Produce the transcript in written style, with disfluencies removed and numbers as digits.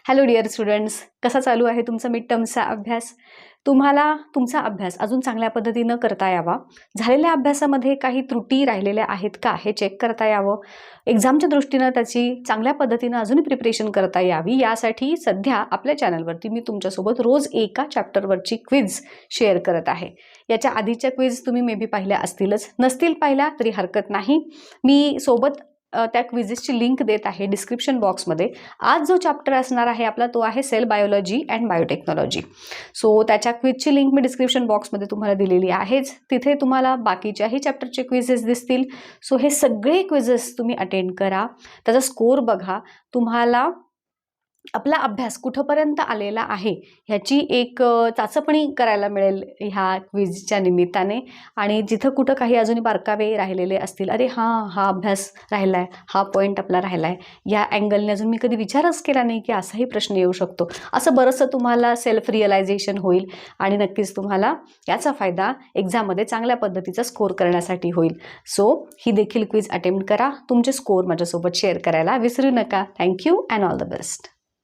Hello dear students, कसा चालू आहे तुमचा मिड टर्मचा अभ्यास? तुम्हाला तुमचा अभ्यास अजून चांगल्या पद्धतीनं करता यावा, झालेल्या अभ्यासामध्ये काही त्रुटी राहिलेल्या आहेत का हे चेक करता यावं, एक्झामच्या दृष्टीनं त्याची चांगल्या पद्धतीनं अजूनही प्रिपरेशन करता यावी, यासाठी सध्या आपल्या चॅनलवरती मी तुमच्यासोबत रोज एका चॅप्टरवरची क्विज शेअर करत आहे. याच्या आधीच्या क्विज तुम्ही मे बी पाहिल्या असतीलच, नसतील पाहिल्या तरी हरकत नाही. मी सोबत त्या क्विजेसची लिंक देत आहे डिस्क्रिप्शन बॉक्समध्ये. आज जो चॅप्टर असणार आहे आपला तो आहे cell biology and biotechnology. So त्याच्या क्विजची लिंक मी डिस्क्रिप्शन बॉक्समध्ये तुम्हाला दिलेली आहेच. तिथे तुम्हाला बाकीच्याही चॅप्टरचे क्विजेस दिसतील. सो हे सगळे क्विजेस तुम्ही अटेंड करा, त्याचा स्कोर बघा, तुम्हाला आपला अभ्यास कुठंपर्यंत आलेला आहे ह्याची एक चाचपणी करायला मिळेल ह्या क्विजच्या निमित्ताने. आणि जिथं कुठं काही अजूनही बारकावे राहिलेले असतील, अरे हा अभ्यास राहिला आहे, हा पॉईंट आपला राहिला आहे, या अँगलने अजून मी कधी विचारच केला नाही की असाही प्रश्न येऊ शकतो, असं बरंचसं तुम्हाला सेल्फ रिअलायझेशन होईल आणि नक्कीच तुम्हाला याचा फायदा एक्झाममध्ये चांगल्या पद्धतीचा स्कोर करण्यासाठी होईल. सो ही देखील क्विज अटेम्प्ट करा, तुमचे स्कोर माझ्यासोबत शेअर करायला विसरू नका. Thank you and all the best.